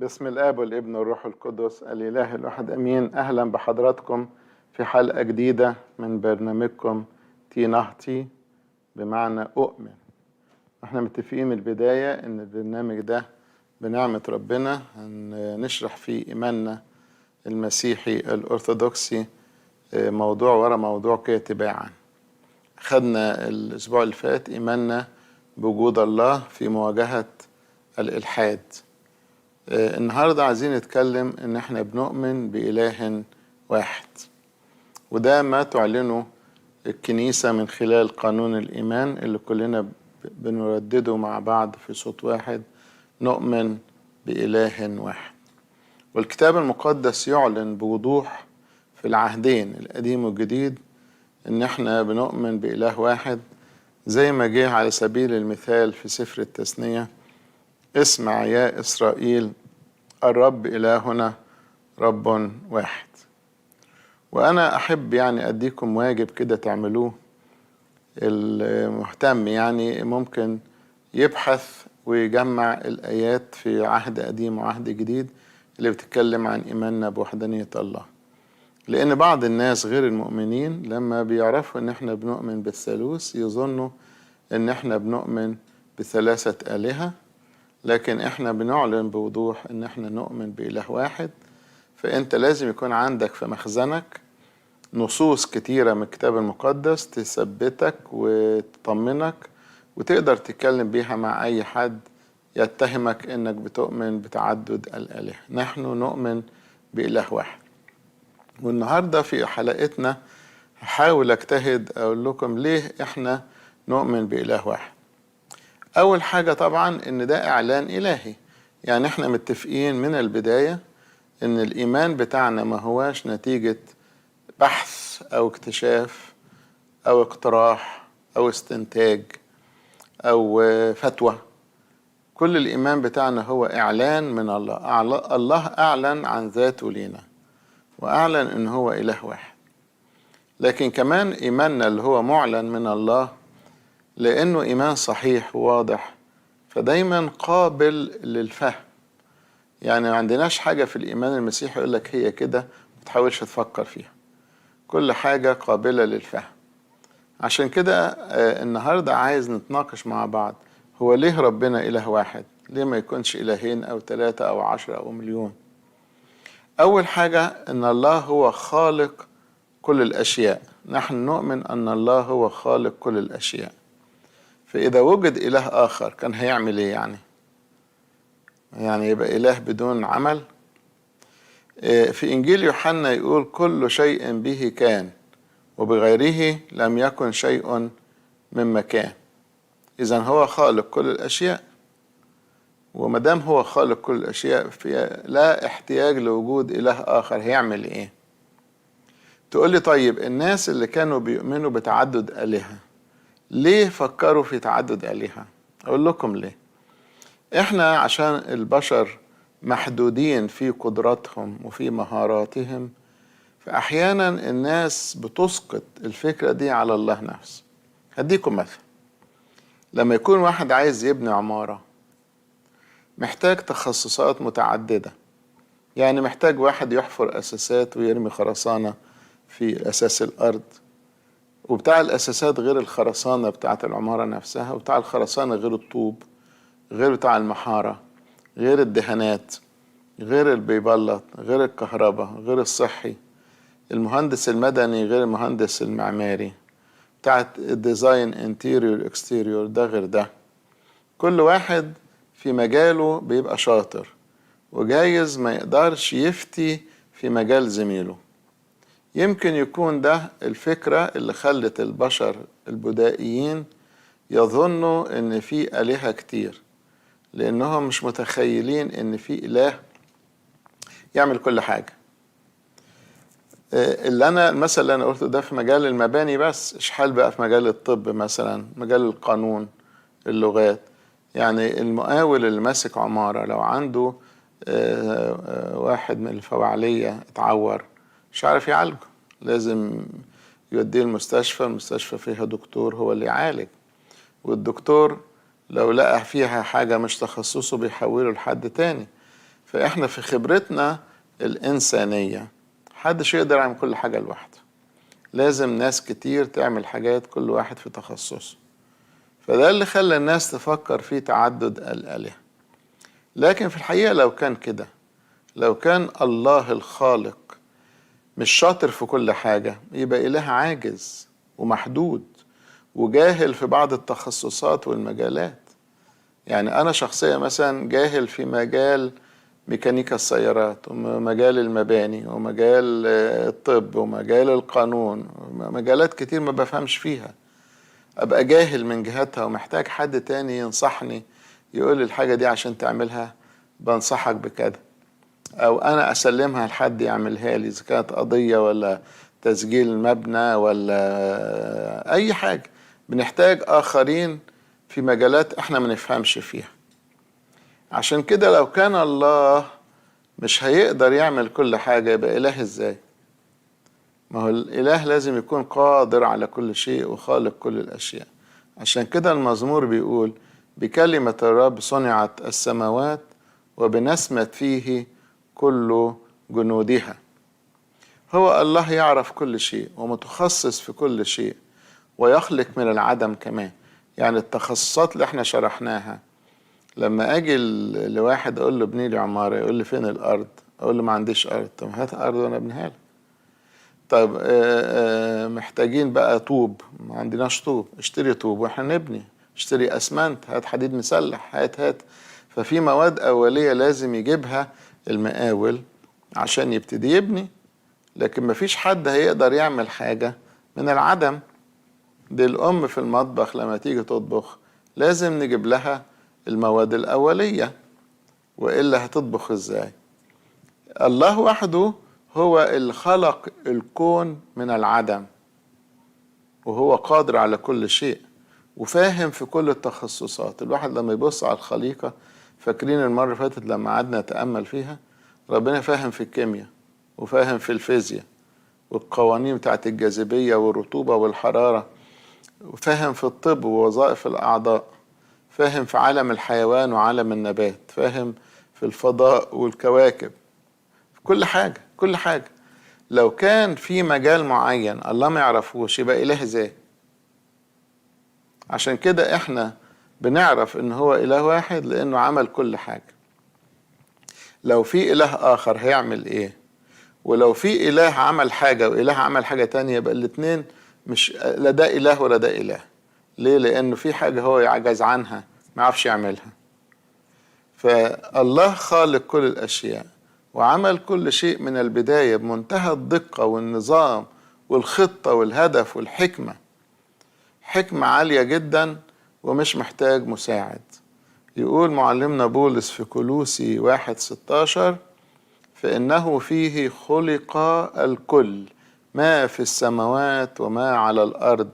باسم الآب والابن والروح القدس الإله الواحد أمين. أهلا بحضراتكم في حلقة جديدة من برنامجكم تي نهتي، بمعنى أؤمن. احنا متفقين من البداية إن البرنامج ده بنعمة ربنا هنشرح فيه إيماننا المسيحي الأرثوذكسي موضوع ورا موضوع كده تباعا. خدنا الأسبوع اللي فات إيماننا بوجود الله في مواجهة الإلحاد. النهاردة عايزين نتكلم إن احنا بنؤمن بإله واحد، وده ما تعلنه الكنيسة من خلال قانون الإيمان اللي كلنا بنردده مع بعض في صوت واحد: نؤمن بإله واحد. والكتاب المقدس يعلن بوضوح في العهدين القديم والجديد إن احنا بنؤمن بإله واحد، زي ما جه على سبيل المثال في سفر التثنية: اسمع يا إسرائيل، الرب إلهنا رب واحد. وأنا أحب أديكم واجب كده تعملوه. المهتم ممكن يبحث ويجمع الآيات في عهد قديم وعهد جديد اللي بتتكلم عن إيماننا بوحدانية الله، لأن بعض الناس غير المؤمنين لما بيعرفوا إن احنا بنؤمن بالثالوث يظنوا إن احنا بنؤمن بثلاثة آلهة، لكن احنا بنعلن بوضوح ان احنا نؤمن بإله واحد. فانت لازم يكون عندك في مخزنك نصوص كتيرة من الكتاب المقدس تثبتك وتطمنك وتقدر تتكلم بيها مع اي حد يتهمك انك بتؤمن بتعدد الآلهة. نحن نؤمن بإله واحد. والنهاردة في حلقتنا هحاول اجتهد اقول لكم ليه احنا نؤمن بإله واحد. أول حاجة طبعا إن ده إعلان إلهي، احنا متفقين من البداية إن الإيمان بتاعنا ما هواش نتيجة بحث أو اكتشاف أو اقتراح أو استنتاج أو فتوى. كل الإيمان بتاعنا هو إعلان من الله. الله أعلن عن ذاته لينا وأعلن إن هو إله واحد. لكن كمان إيماننا اللي هو معلن من الله لأنه إيمان صحيح وواضح فدايما قابل للفهم. ما عندناش حاجة في الإيمان المسيحي يقول لك هي كده متحاولش تفكر فيها، كل حاجة قابلة للفهم. عشان كده النهاردة عايز نتناقش مع بعض، هو ليه ربنا إله واحد؟ ليه ما يكونش إلهين أو 3 أو 10 أو مليون؟ أول حاجة إن الله هو خالق كل الأشياء. نحن نؤمن أن الله هو خالق كل الأشياء. فإذا وجد إله آخر كان هيعمل إيه يبقى إله بدون عمل؟ في إنجيل يوحنا يقول كل شيء به كان وبغيره لم يكن شيء مما كان. إذن هو خالق كل الأشياء، ومدام هو خالق كل الأشياء لا احتياج لوجود إله آخر. هيعمل إيه؟ تقول لي طيب الناس اللي كانوا بيؤمنوا بتعدد آلهة ليه فكروا في تعدد آلهة؟ أقول لكم ليه. إحنا عشان البشر محدودين في قدراتهم وفي مهاراتهم، فأحيانا الناس بتسقط الفكرة دي على الله نفسه. هديكم مثل: لما يكون واحد عايز يبني عمارة محتاج تخصصات متعددة. محتاج واحد يحفر أساسات ويرمي خرسانة في أساس الأرض، وبتاع الأساسات غير الخرسانة بتاعة العمارة نفسها، وبتاع الخرسانة غير الطوب، غير بتاع المحارة، غير الدهانات، غير البيبلط، غير الكهرباء، غير الصحي. المهندس المدني غير المهندس المعماري، بتاعة الديزاين انتيريور اكستيريور ده غير ده. كل واحد في مجاله بيبقى شاطر وجايز ما يقدرش يفتي في مجال زميله. يمكن يكون ده الفكرة اللي خلت البشر البدائيين يظنوا ان في آلهة كتير، لانهم مش متخيلين ان في إله يعمل كل حاجة. المثل اللي انا قلته ده في مجال المباني، بس اشحال بقى في مجال الطب مثلا، مجال القانون، اللغات. المقاول اللي ماسك عمارة لو عنده واحد من الفوعلية اتعور مش عارف يعالجه، لازم يوديه المستشفى فيها دكتور هو اللي يعالج، والدكتور لو لقى فيها حاجة مش تخصصه بيحوله لحد تاني. فإحنا في خبرتنا الإنسانية محدش يقدر يعمل كل حاجة لوحده، لازم ناس كتير تعمل حاجات كل واحد في تخصصه. فده اللي خلى الناس تفكر في تعدد الآلهة. لكن في الحقيقة لو كان كده، لو كان الله الخالق مش شاطر في كل حاجة، يبقى إله عاجز ومحدود وجاهل في بعض التخصصات والمجالات. يعني أنا شخصيا مثلا جاهل في مجال ميكانيكا السيارات ومجال المباني ومجال الطب ومجال القانون، مجالات كتير ما بفهمش فيها، أبقى جاهل من جهتها ومحتاج حد تاني ينصحني، يقول لي الحاجة دي عشان تعملها بنصحك بكده، أو أنا أسلمها لحد يعملها لي، إذا كانت قضية ولا تسجيل مبنى ولا أي حاجة. بنحتاج آخرين في مجالات إحنا ما نفهمش فيها. عشان كده لو كان الله مش هيقدر يعمل كل حاجة، يبقى إله إزاي؟ ما هو الإله لازم يكون قادر على كل شيء وخالق كل الأشياء. عشان كده المزمور بيقول بكلمة الرب صنعت السماوات وبنسمة فيه كل جنودها. هو الله يعرف كل شيء ومتخصص في كل شيء ويخلق من العدم كمان. يعني التخصصات اللي احنا شرحناها، لما اجي لواحد اقول له ابني لي عمارة، يقول لي فين الارض؟ اقول له ما عنديش ارض. طب هات ارض وانا ابنيها لك. طب محتاجين بقى طوب، ما عندناش طوب، اشتري طوب واحنا نبني. اشتري اسمنت، هات حديد مسلح، هات. ففي مواد اولية لازم يجيبها المقاول عشان يبتدي يبني. لكن مفيش حد هيقدر يعمل حاجة من العدم. دي الأم في المطبخ لما تيجي تطبخ لازم نجيب لها المواد الأولية، وإلا هتطبخ إزاي؟ الله وحده هو اللي خلق الكون من العدم، وهو قادر على كل شيء وفاهم في كل التخصصات. الواحد لما يبص على الخليقة، فاكرين المرة اللي فاتت لما قعدنا نتأمل فيها، ربنا فاهم في الكيمياء وفاهم في الفيزياء والقوانين بتاعت الجاذبية والرطوبة والحرارة، وفاهم في الطب ووظائف الأعضاء، فاهم في عالم الحيوان وعالم النبات، فاهم في الفضاء والكواكب، في كل حاجة كل حاجة. لو كان في مجال معين الله ما يعرفوش، يبقى إله ازاي؟ عشان كده احنا بنعرف ان هو إله واحد لأنه عمل كل حاجة. لو في إله آخر هيعمل ايه؟ ولو في إله عمل حاجة وإله عمل حاجة تانية، يبقى الاتنين مش، لا ده إله ولا ده إله. ليه؟ لأنه في حاجة هو يعجز عنها ما يعرفش يعملها. فالله خالق كل الأشياء وعمل كل شيء من البداية بمنتهى الدقة والنظام والخطة والهدف والحكمة، حكمة عالية جدا ومش محتاج مساعد. يقول معلمنا بولس في كولوسي 1:16: فإنه فيه خلق الكل، ما في السماوات وما على الأرض،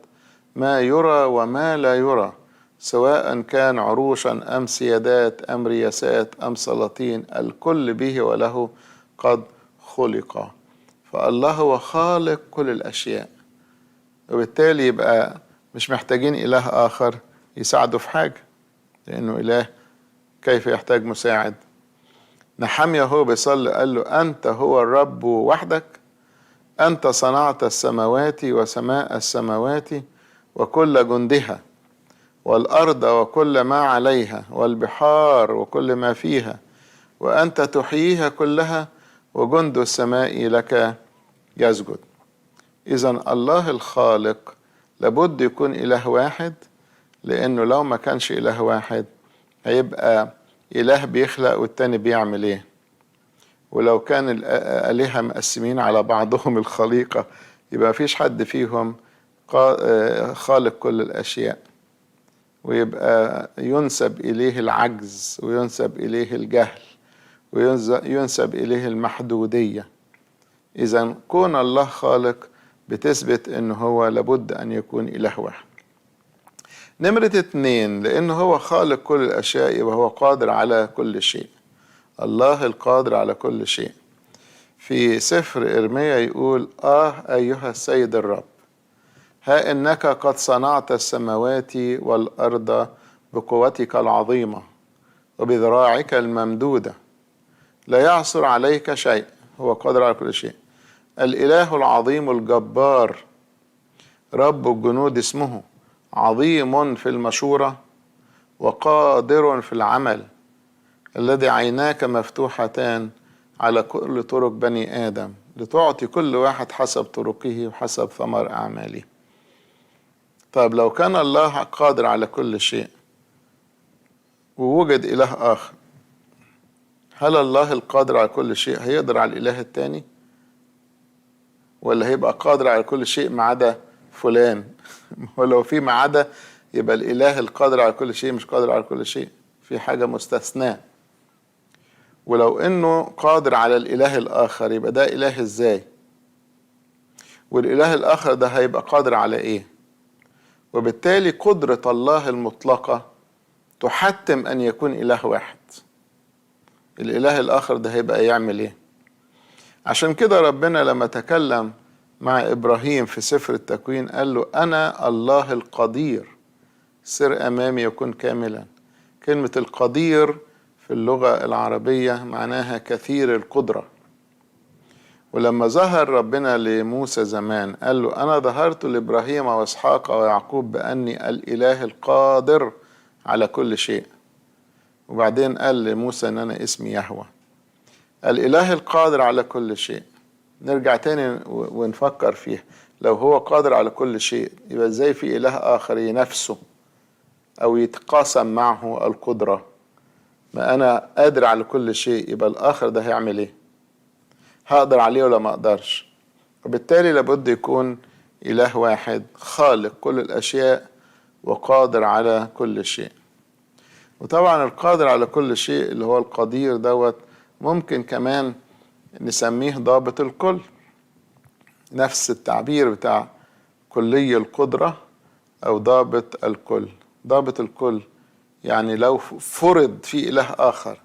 ما يرى وما لا يرى، سواء كان عروشا أم سيادات أم رياسات أم سلاطين، الكل به وله قد خلق. فالله هو خالق كل الأشياء، وبالتالي يبقى مش محتاجين إله آخر يساعده في حاجة، لأنه إله كيف يحتاج مساعد؟ نحميا هو بيصلي قال له أنت هو الرب وحدك، أنت صنعت السماوات وسماء السماوات وكل جندها، والأرض وكل ما عليها، والبحار وكل ما فيها، وأنت تحييها كلها، وجند السماء لك يسجد. إذن الله الخالق لابد يكون إله واحد، لأنه لو ما كانش إله واحد هيبقى إله بيخلق والتاني بيعمل إيه. ولو كان الآلهة مقسمين على بعضهم الخليقة، يبقى مفيش حد فيهم خالق كل الأشياء، ويبقى ينسب إليه العجز وينسب إليه الجهل وينسب إليه المحدودية. إذن كون الله خالق بتثبت إنه هو لابد أن يكون إله واحد. نمرة 2، لأنه هو خالق كل الأشياء وهو قادر على كل شيء. الله القادر على كل شيء. في سفر إرميا يقول: أيها السيد الرب، ها إنك قد صنعت السماوات والأرض بقوتك العظيمة وبذراعك الممدودة، لا يعثر عليك شيء، هو قادر على كل شيء. الإله العظيم الجبار رب الجنود اسمه، عظيم في المشورة وقادر في العمل، الذي عيناك مفتوحتان على كل طرق بني آدم، لتعطي كل واحد حسب طرقه وحسب ثمر أعماله. طيب لو كان الله قادر على كل شيء ووجد إله آخر، هل الله القادر على كل شيء هيقدر على الإله التاني؟ ولا هيبقى قادر على كل شيء ما عدا فلان؟ ولو في ما عدا يبقى الإله القادر على كل شيء مش قادر على كل شيء، في حاجة مستثناة. ولو إنه قادر على الإله الآخر يبقى ده إله إزاي؟ والإله الآخر ده هيبقى قادر على إيه؟ وبالتالي قدرة الله المطلقة تحتم أن يكون إله واحد. الإله الآخر ده هيبقى يعمل إيه؟ عشان كده ربنا لما تكلم مع إبراهيم في سفر التكوين قال له أنا الله القدير، سر أمامي يكون كاملا. كلمة القدير في اللغة العربية معناها كثير القدرة. ولما ظهر ربنا لموسى زمان قال له أنا ظهرت لإبراهيم وإسحاق ويعقوب بأني الإله القادر على كل شيء. وبعدين قال لموسى أن أنا اسمي يهوه، الإله القادر على كل شيء. نرجع تاني ونفكر فيه، لو هو قادر على كل شيء يبقى ازاي في إله آخر ينافسه أو يتقاسم معه القدرة؟ ما أنا قادر على كل شيء، يبقى الآخر ده هيعمل إيه؟ هقدر عليه ولا ما أقدرش؟ وبالتالي لابد يكون إله واحد خالق كل الأشياء وقادر على كل شيء. وطبعا القادر على كل شيء اللي هو القدير دوت ممكن كمان نسميه ضابط الكل، نفس التعبير بتاع كلي القدرة أو ضابط الكل. ضابط الكل يعني لو فرض في إله آخر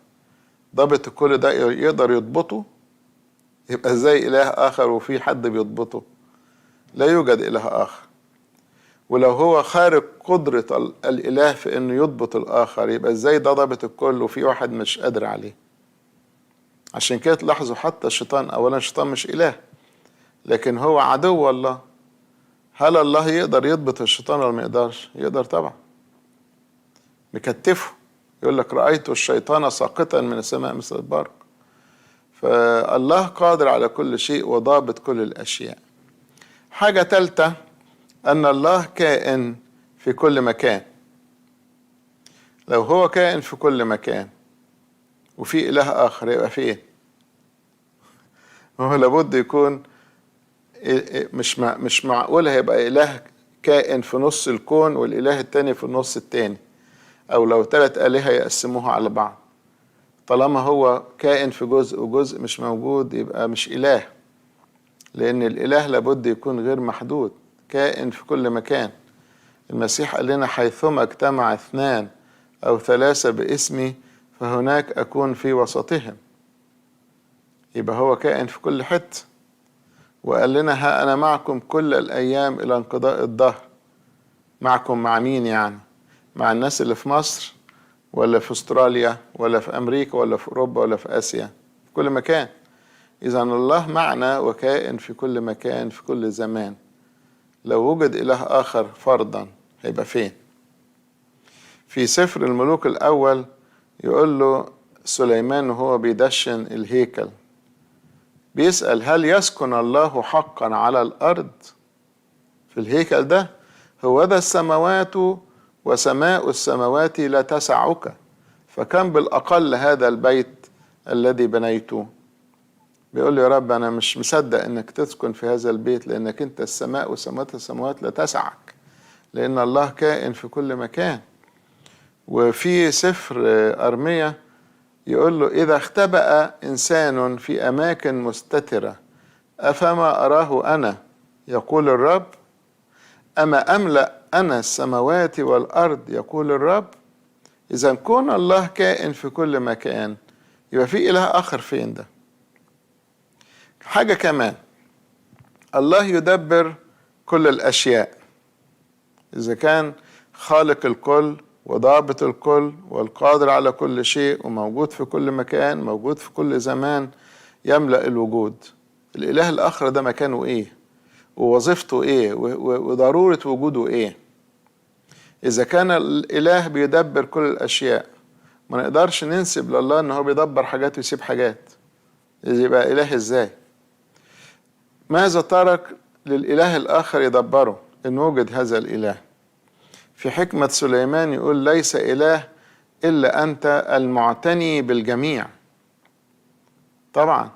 ضابط الكل ده يقدر يضبطه، يبقى زي إله آخر وفي حد بيضبطه؟ لا يوجد إله آخر. ولو هو خارج قدرة الإله في إنه يضبط الآخر يبقى ازاي ده ضابط الكل وفي واحد مش قادر عليه؟ عشان كده تلاحظوا حتى الشيطان، أولا الشيطان مش إله لكن هو عدو الله. هل الله يقدر يضبط الشيطان ولا ما يقدرش؟ يقدر طبعا، مكتفه. يقول لك رأيت الشيطان ساقطا من السماء مثل البرق. فالله قادر على كل شيء وضابط كل الأشياء. حاجة ثالثة، أن الله كائن في كل مكان. لو هو كائن في كل مكان وفي إله آخر يبقى فين؟ هو لابد يكون مش معقول هيبقى إله كائن في نص الكون والإله التاني في النص التاني، أو لو 3 آلهة يقسموها على بعض. طالما هو كائن في جزء وجزء مش موجود يبقى مش إله، لأن الإله لابد يكون غير محدود، كائن في كل مكان. المسيح قال لنا حيثما اجتمع 2 أو 3 باسمي فهناك أكون في وسطهم. يبقى هو كائن في كل حتة. وقال لنا ها أنا معكم كل الأيام إلى انقضاء الدهر. معكم مع مين يعني؟ مع الناس اللي في مصر ولا في أستراليا ولا في أمريكا ولا في أوروبا ولا في آسيا؟ في كل مكان. إذن الله معنا وكائن في كل مكان في كل زمان. لو وجد إله آخر فرضا هيبقى فين؟ في سفر الملوك الأول يقول له سليمان وهو بيدشن الهيكل، بيسأل هل يسكن الله حقا على الأرض في الهيكل ده؟ هو ذا السماوات وسماء السماوات لا تسعك، فكم بالأقل هذا البيت الذي بنيته. بيقول له يا رب أنا مش مصدق إنك تسكن في هذا البيت، لأنك أنت السماء وسماوات السماوات لا تسعك، لأن الله كائن في كل مكان. وفي سفر أرميا يقول له إذا اختبأ إنسان في أماكن مستترة أفما أراه أنا، يقول الرب، أما أملأ أنا السماوات والأرض، يقول الرب. إذا كون الله كائن في كل مكان يبقى في إله آخر فين ده؟ حاجة كمان، الله يدبر كل الأشياء. إذا كان خالق الكل وضابط الكل والقادر على كل شيء وموجود في كل مكان، موجود في كل زمان، يملأ الوجود. الإله الآخر ده مكانه إيه؟ ووظيفته إيه؟ وضرورة وجوده إيه؟ إذا كان الإله بيدبر كل الأشياء، ما نقدرش ننسب لله إن هو بيدبر حاجات ويسيب حاجات. إذا يبقى إله إزاي؟ ماذا ترك للإله الآخر يدبره إن وجد هذا الإله؟ في حكمة سليمان يقول: ليس إله إلا أنت المعتني بالجميع. طبعا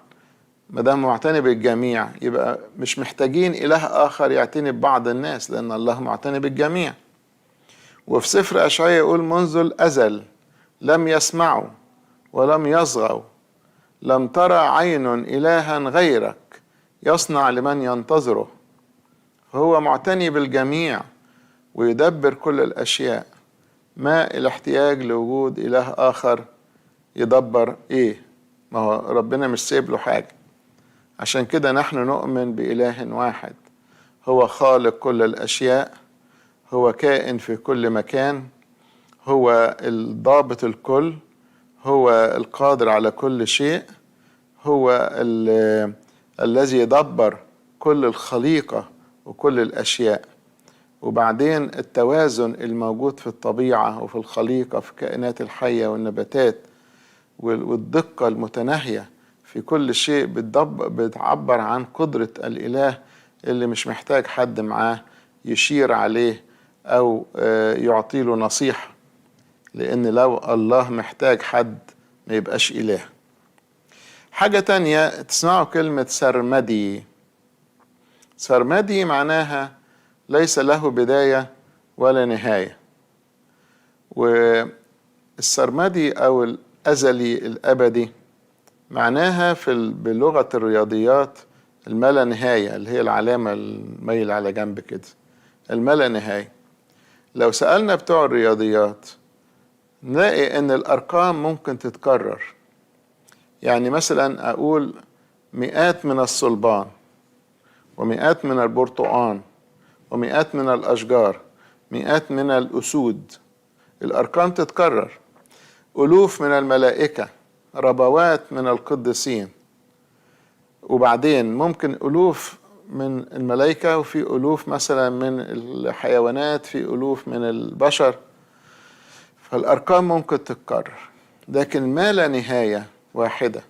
ما دام معتني بالجميع يبقى مش محتاجين إله آخر يعتني ببعض الناس، لأن الله معتني بالجميع. وفي سفر أشعياء يقول: منذ الأزل لم يسمعوا ولم يصغوا، لم ترى عين إلها غيرك يصنع لمن ينتظره. هو معتني بالجميع ويدبر كل الأشياء. ما الاحتياج لوجود إله آخر يدبر إيه؟ ما هو ربنا مش سايب له حاجة. عشان كده نحن نؤمن بإله واحد، هو خالق كل الأشياء، هو كائن في كل مكان، هو الضابط الكل، هو القادر على كل شيء، هو الذي يدبر كل الخليقة وكل الأشياء. وبعدين التوازن الموجود في الطبيعة وفي الخليقة في الكائنات الحية والنباتات، والدقة المتناهية في كل شيء بتعبر عن قدرة الإله اللي مش محتاج حد معاه يشير عليه أو يعطيله نصيحة، لأن لو الله محتاج حد ما يبقاش إله. حاجة تانية، تسمعوا كلمة سرمدي. سرمدي معناها ليس له بداية ولا نهاية. والسرمدي أو الأزلي الأبدي معناها بلغة الرياضيات الملا نهاية، اللي هي العلامة الميل على جنب كده، الملا نهاية. لو سألنا بتوع الرياضيات نلاقي إن الأرقام ممكن تتكرر. يعني مثلا أقول مئات من الصلبان، ومئات من البرتقان، ومئات من الأشجار، مئات من الأسود. الأرقام تتكرر. ألوف من الملائكة، ربوات من القديسين. وبعدين ممكن ألوف من الملائكة، وفي ألوف مثلا من الحيوانات، في ألوف من البشر. فالأرقام ممكن تتكرر، لكن ما لا نهاية واحدة.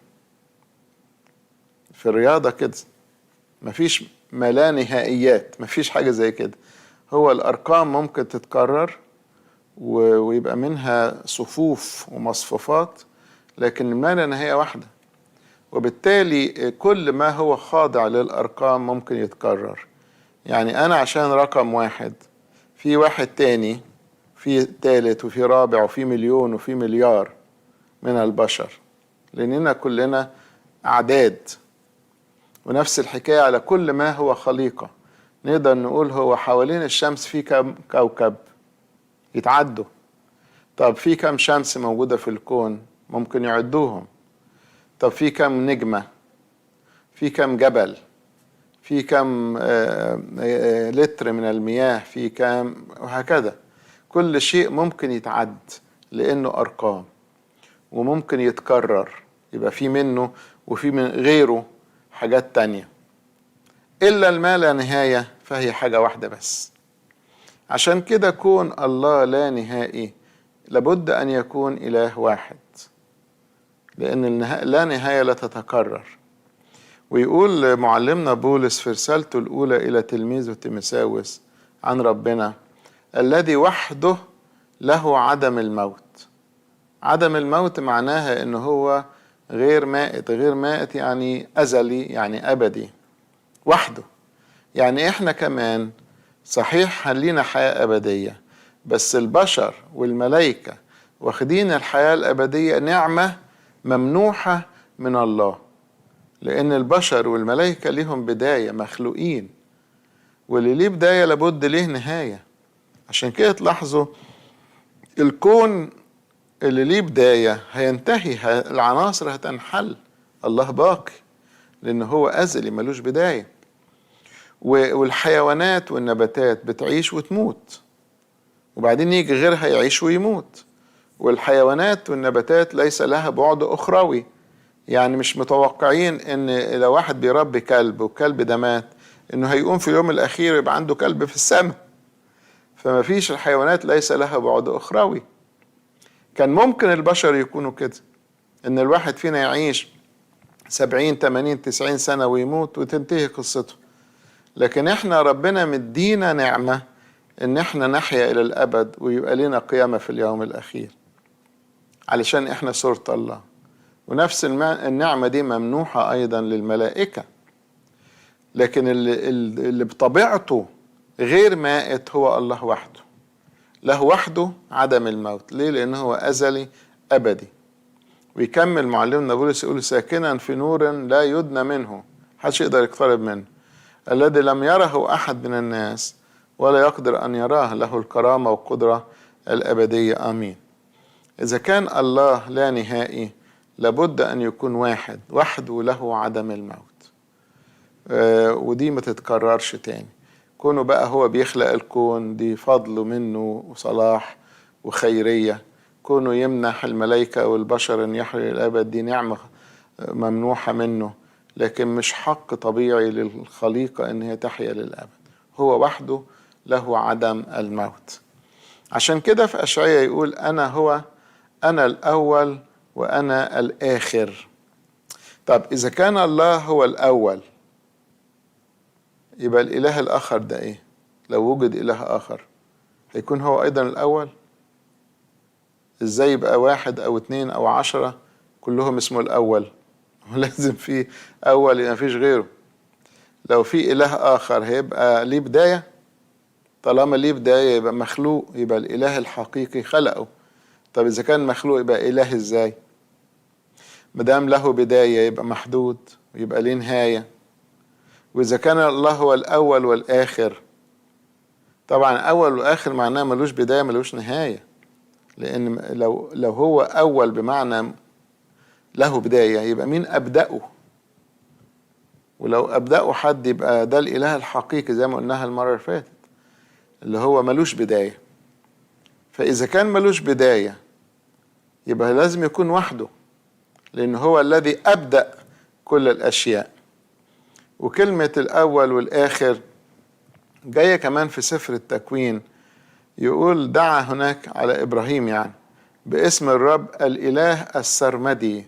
في الرياضة كده مفيش ما لا نهائيات، مفيش حاجة زي كده. هو الأرقام ممكن تتكرر ويبقى منها صفوف ومصفوفات، لكن ما لا نهاية واحدة. وبالتالي كل ما هو خاضع للأرقام ممكن يتكرر. يعني أنا عشان رقم واحد، في واحد تاني، في تالت، وفي رابع، وفي مليون، وفي مليار من البشر، لأننا كلنا أعداد. ونفس الحكاية على كل ما هو خليقة. نقدر نقول هو حوالين الشمس في كم كوكب يتعدوا. طب في كم شمس موجودة في الكون ممكن يعدوهم. طب في كم نجمة، في كم جبل، في كم لتر من المياه، في كم، وهكذا. كل شيء ممكن يتعد لأنه أرقام، وممكن يتكرر، يبقى في منه وفي من غيره حاجات تانية. إلا الما لا نهاية فهي حاجة واحدة بس. عشان كده كون الله لا نهائي لابد أن يكون إله واحد، لأن لا نهاية لا تتكرر. ويقول معلمنا بولس في رسالته الأولى إلى تلميذه تيموثاوس عن ربنا: الذي وحده له عدم الموت. عدم الموت معناها إنه هو غير مائت. غير مائت يعني أزلي، يعني أبدي، وحده. يعني إحنا كمان صحيح لينا حياة أبدية، بس البشر والملائكة واخدين الحياة الأبدية نعمة ممنوحة من الله، لأن البشر والملائكة ليهم بداية، مخلوقين، واللي ليه بداية لابد ليه نهاية. عشان كده تلاحظوا الكون اللي ليه بداية هينتهي، العناصر هتنحل. الله باقي لأنه هو أزلي ملوش بداية. والحيوانات والنباتات بتعيش وتموت، وبعدين يجي غيرها يعيش ويموت. والحيوانات والنباتات ليس لها بعد أخروي، يعني مش متوقعين ان لو واحد بيربي كلب والكلب ده مات انه هيقوم في اليوم الاخير يبقى عنده كلب في السماء. فما فيش، الحيوانات ليس لها بعد اخروي. كان ممكن البشر يكونوا كده، ان الواحد فينا يعيش 70 80 90 سنة ويموت وتنتهي قصته. لكن احنا ربنا مدينا نعمة ان احنا نحيا الى الابد ويبقى لنا قيامة في اليوم الاخير، علشان احنا صورة الله. ونفس النعمة دي ممنوحة ايضا للملائكة. لكن اللي بطبيعته غير مائت هو الله وحده، له وحده عدم الموت. ليه؟ لأنه هو أزلي أبدي. ويكمل معلمنا بولس يقول ساكنا في نور لا يدنى منه، محدش يقدر يقترب منه، الذي لم يره أحد من الناس ولا يقدر أن يراه، له الكرامة والقدرة الأبدية آمين. إذا كان الله لا نهائي لابد أن يكون واحد وحده له عدم الموت. ودي ما تتكررش تاني. كونه بقى هو بيخلق الكون دي فضل منه وصلاح وخيرية. كونه يمنح الملائكة والبشر ان يحيوا الابد دي نعمة ممنوحة منه، لكن مش حق طبيعي للخليقة ان هي تحيا للابد. هو وحده له عدم الموت. عشان كده في أشعياء يقول أنا الأول وأنا الآخر. طب إذا كان الله هو الأول يبقى الإله الآخر ده إيه؟ لو وجد إله آخر هيكون هو أيضا الأول؟ إزاي يبقى واحد أو 2 أو 10 كلهم اسمه الأول؟ لازم في أول، يعني مفيش غيره. لو في إله آخر هيبقى ليه بداية؟ طالما ليه بداية يبقى مخلوق، يبقى الإله الحقيقي خلقه. طب إذا كان مخلوق يبقى إله إزاي؟ مدام له بداية يبقى محدود ويبقى ليه نهاية. وإذا كان الله هو الأول والآخر، طبعا أول وآخر معناه ملوش بداية ملوش نهاية. لأن لو هو أول بمعنى له بداية يبقى مين أبدأه؟ ولو أبدأه حد يبقى ده الإله الحقيقي زي ما قلناها المرة اللي فاتت، اللي هو ملوش بداية. فإذا كان ملوش بداية يبقى لازم يكون وحده، لأن هو الذي أبدأ كل الأشياء. وكلمة الأول والآخر جاية كمان في سفر التكوين، يقول دعا هناك على إبراهيم يعني باسم الرب الإله السرمدي.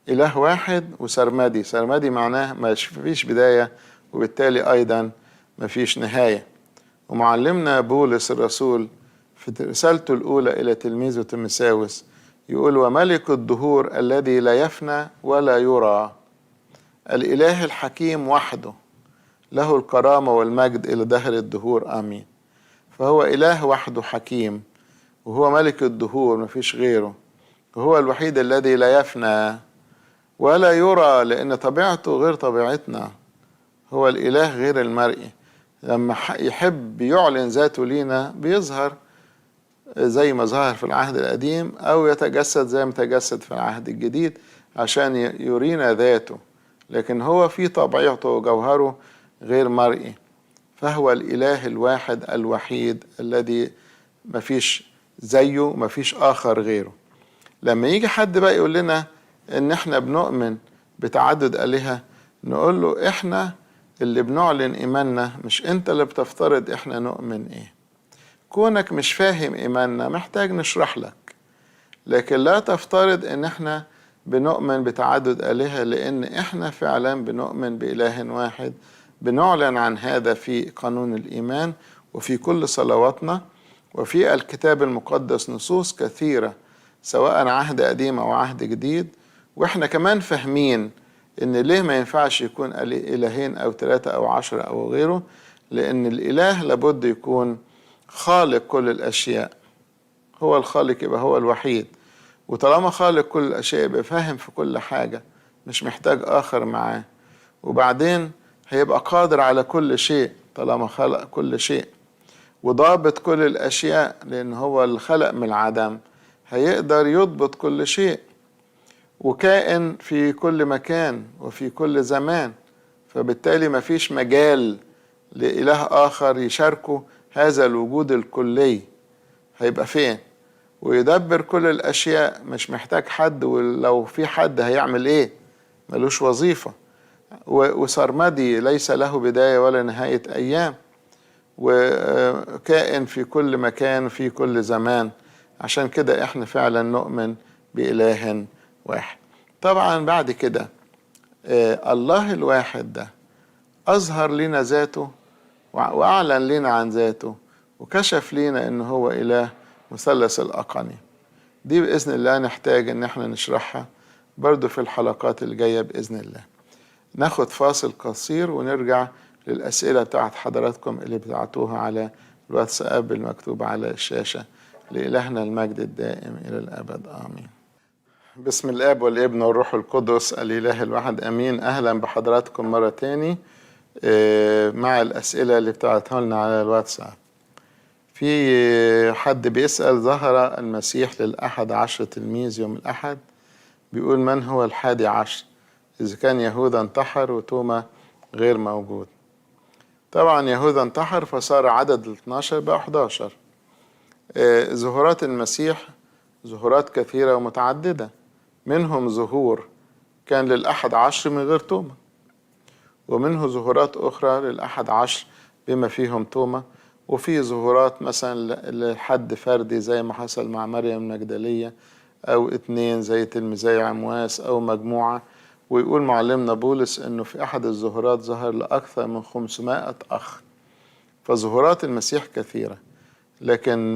إله واحد وسرمدي، سرمدي معناه ما فيش بداية وبالتالي أيضا ما فيش نهاية. ومعلمنا بولس الرسول في رسالته الأولى إلى تلميذه تيموثاوس يقول وملك الدهور الذي لا يفنى ولا يرى، الإله الحكيم وحده له الكرامة والمجد إلى دهر الدهور آمين. فهو إله وحده حكيم، وهو ملك الدهور مفيش غيره، وهو الوحيد الذي لا يفنى ولا يرى، لأن طبيعته غير طبيعتنا. هو الإله غير المرئي، لما يحب يعلن ذاته لينا بيظهر زي ما ظهر في العهد القديم، أو يتجسد زي ما تجسد في العهد الجديد عشان يرينا ذاته. لكن هو في طبيعته وجوهره غير مرئي. فهو الإله الواحد الوحيد الذي مفيش زيه مفيش آخر غيره. لما يجي حد بقى يقول لنا إن إحنا بنؤمن بتعدد آلهة، نقول له إحنا اللي بنعلن إيماننا، مش أنت اللي بتفترض إحنا نؤمن إيه. كونك مش فاهم إيماننا محتاج نشرح لك، لكن لا تفترض إن إحنا بنؤمن بتعدد آلهة، لأن إحنا فعلا بنؤمن بإله واحد. بنعلن عن هذا في قانون الإيمان وفي كل صلواتنا، وفي الكتاب المقدس نصوص كثيرة سواء عهد قديم أو عهد جديد. وإحنا كمان فاهمين إن ليه ما ينفعش يكون إلهين أو 3 أو 10 أو غيره، لأن الإله لابد يكون خالق كل الأشياء. هو الخالق يبقى هو الوحيد، وطالما خالق كل الأشياء يبقى فاهم في كل حاجة مش محتاج آخر معاه. وبعدين هيبقى قادر على كل شيء طالما خلق كل شيء، وضابط كل الأشياء لأن هو اللي خلق من العدم، هيقدر يضبط كل شيء، وكائن في كل مكان وفي كل زمان. فبالتالي مفيش مجال لإله آخر يشاركه هذا الوجود الكلي هيبقى فين؟ ويدبر كل الأشياء، مش محتاج حد، ولو في حد هيعمل إيه؟ ملوش وظيفة. وسرمدي ليس له بداية ولا نهاية أيام، وكائن في كل مكان في كل زمان. عشان كده احنا فعلا نؤمن بإله واحد. طبعا بعد كده الله الواحد ده أظهر لنا ذاته وأعلن لنا عن ذاته وكشف لنا إن هو إله مثلث الأقانيم. دي بإذن الله نحتاج إن احنا نشرحها برضو في الحلقات الجاية بإذن الله. ناخد فاصل قصير ونرجع للأسئلة بتاعت حضراتكم اللي بتاعتوها على الواتساب المكتوب على الشاشة. لإلهنا المجد الدائم إلى الأبد آمين. بسم الآب والابن والروح القدس الإله الواحد آمين. أهلا بحضراتكم مرة تاني مع الأسئلة اللي بتاعتها لنا على الواتساب. في حد بيسأل: ظهر المسيح للأحد عشر تلميذ يوم الأحد، بيقول من هو الحادي عشر إذا كان يهوذا انتحر وتوما غير موجود؟ طبعا يهوذا انتحر فصار عدد 12 بقى 11. ظهورات المسيح ظهورات كثيرة ومتعددة، منهم ظهور كان للأحد عشر من غير توما، ومنه ظهورات أخرى للأحد عشر بما فيهم توما، وفي ظهورات مثلا لحد فردي زي ما حصل مع مريم المجدلية، أو 2 زي تلميذي عمواس، أو مجموعة. ويقول معلمنا بولس إنه في أحد الظهورات ظهر لأكثر من 500 أخ. فظهورات المسيح كثيرة، لكن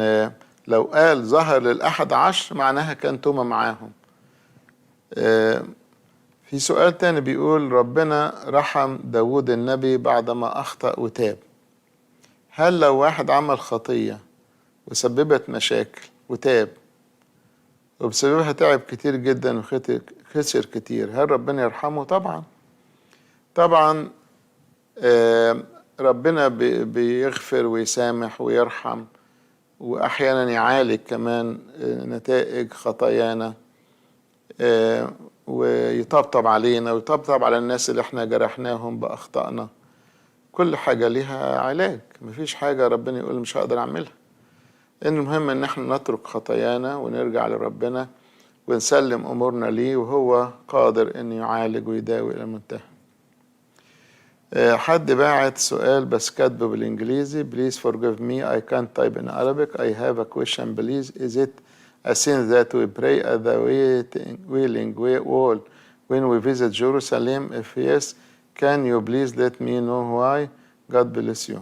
لو قال ظهر للأحد عشر معناها كان توما معاهم. في سؤال تاني بيقول: ربنا رحم داود النبي بعدما أخطأ وتاب. هل لو واحد عمل خطية وسببت مشاكل وتاب وبسببها تعب كتير جدا وخسر كتير، هل ربنا يرحمه؟ طبعا طبعا. ربنا بيغفر ويسامح ويرحم، وأحيانا يعالج كمان نتائج خطايانا، ويطبطب علينا ويطبطب على الناس اللي احنا جرحناهم بأخطائنا. كل حاجة ليها علاج، مفيش حاجة ربنا يقول مش هقدر أعملها. إن المهم إن احنا نترك خطايانا ونرجع لربنا ونسلم أمورنا ليه، وهو قادر إنه يعالج ويداوي إلى المنتهى. حد باعت سؤال بس كاتبه بالإنجليزي: Please forgive me, I can't type in Arabic. I have a question please. Is it a sin that we pray at the Wailing Wall when we visit Jerusalem? If yes, can you please let me know why? God bless you.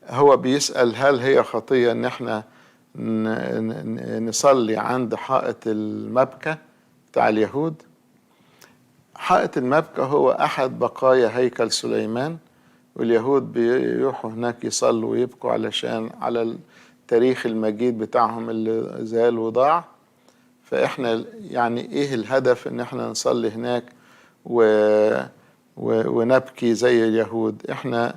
هو بيسأل هل هي خطية إن احنا نصلي عند حائط المبكى بتاع اليهود؟ حائط المبكى هو أحد بقايا هيكل سليمان، واليهود بيروحوا هناك يصلوا ويبكوا علشان على التاريخ المجيد بتاعهم اللي زال وضاع. فإحنا يعني إيه الهدف إن إحنا نصلي هناك ونبكي زي اليهود؟ إحنا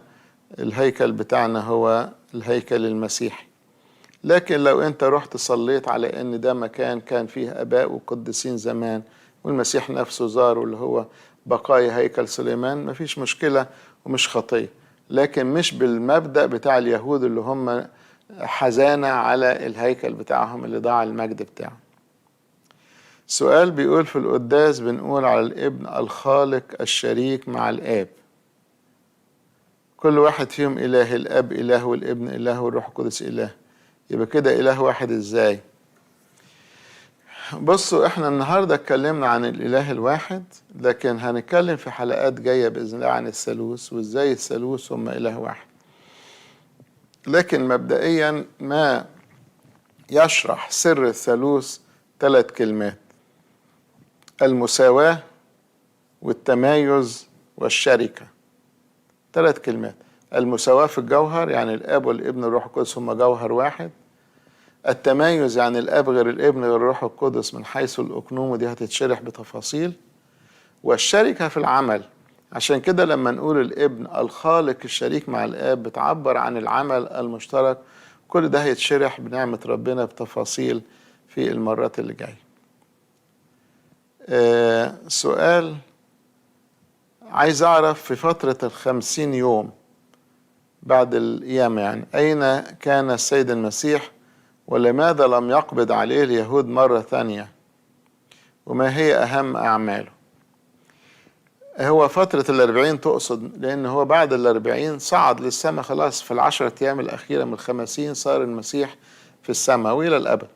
الهيكل بتاعنا هو الهيكل المسيحي. لكن لو أنت رحت صليت على إن ده مكان كان فيه آباء وقديسين زمان والمسيح نفسه زاره اللي هو بقايا هيكل سليمان، مفيش مشكلة ومش خطية، لكن مش بالمبدأ بتاع اليهود اللي هم حزانة على الهيكل بتاعهم اللي ضاع المجد بتاعه. سؤال بيقول: في القداس بنقول على الابن الخالق الشريك مع الآب، كل واحد فيهم إله، الآب إله والابن إله والروح القدس إله، يبقى كده إله واحد إزاي؟ بصوا، احنا النهاردة اتكلمنا عن الإله الواحد، لكن هنتكلم في حلقات جاية بإذن الله عن الثالوث وإزاي الثالوث هم إله واحد. لكن مبدئيا ما يشرح سر الثالوث 3 كلمات: المساواة والتمايز والشركة. 3 كلمات: المساواة في الجوهر، يعني الآب والابن والروح القدس هم جوهر واحد. التمايز يعني الآب غير الابن غير الروح القدس من حيث الأقنوم، ودي هتتشرح بتفاصيل. والشركة في العمل، عشان كده لما نقول الابن الخالق الشريك مع الآب بتعبر عن العمل المشترك. كل ده هيتشرح بنعمة ربنا بتفاصيل في المرات اللي جاية. سؤال عايز أعرف: في فترة 50 يوم بعد القيامة يعني، أين كان السيد المسيح ولماذا لم يقبض عليه اليهود مرة ثانية؟ وما هي أهم أعماله؟ هو فترة 40 تقصد، لأن هو بعد 40 صعد للسماء خلاص، في 10 أيام الأخيرة من 50 صار المسيح في السماء وإلى الأبد.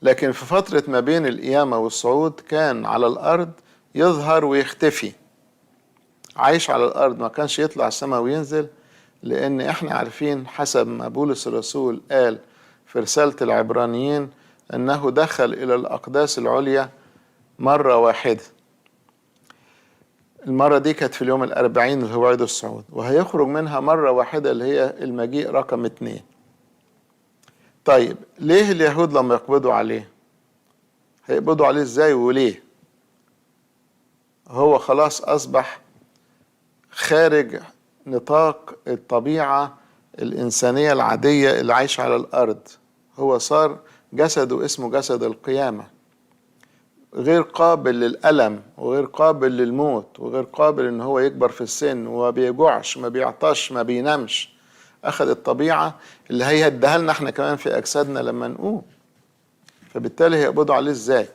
لكن في فترة ما بين القيامة والصعود كان على الأرض يظهر ويختفي، عايش على الأرض، ما كانش يطلع السماء وينزل، لأن إحنا عارفين حسب ما بولس الرسول قال في رسالة العبرانيين أنه دخل إلى الأقداس العليا مرة واحدة. المرة دي كانت في اليوم 40 اللي هو عيد الصعود، وهيخرج منها مرة واحدة اللي هي المجيء رقم 2. طيب ليه اليهود لما يقبضوا عليه؟ هيقبضوا عليه ازاي وليه؟ هو خلاص أصبح خارج نطاق الطبيعة الإنسانية العادية اللي عايشة على الأرض. هو صار جسده اسمه جسد القيامة، غير قابل للألم وغير قابل للموت وغير قابل إن هو يكبر في السن، وما بيجوعش ما بيعطش ما بينامش. أخذ الطبيعة اللي هي هدها لنا احنا كمان في أجسادنا لما نقوم. فبالتالي هيقبضوا عليه ازاي؟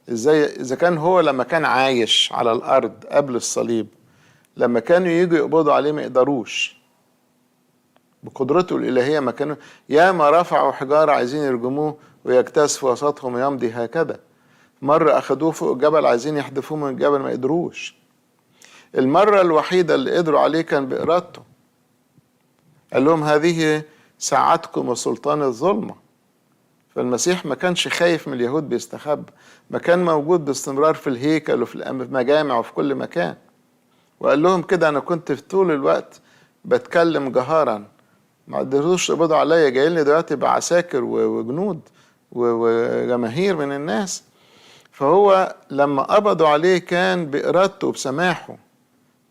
إذا كان هو لما كان عايش على الأرض قبل الصليب لما كانوا ييجوا يقبضوا عليه ما يقدروش بقدرته الإلهية، ما كانوا ياما رفعوا حجارة عايزين يرجموه ويجتاز في وسطهم ويمضي هكذا. مرة أخدوه فوق الجبل عايزين يحدفوه من الجبل ما قدروش. المرة الوحيدة اللي قدروا عليه كان بإرادته، قال لهم هذه ساعتكم وسلطان الظلمة. فالمسيح ما كانش خايف من اليهود بيستخبى، ما كان موجود باستمرار في الهيكل وفي المجامع وفي كل مكان، وقال لهم كده أنا كنت في طول الوقت بتكلم جهارا، ما قدروش يقبضوا عليا، جايين لي دلوقتي بعساكر وجنود وجماهير من الناس. فهو لما قبضوا عليه كان بإرادته وبسماحه.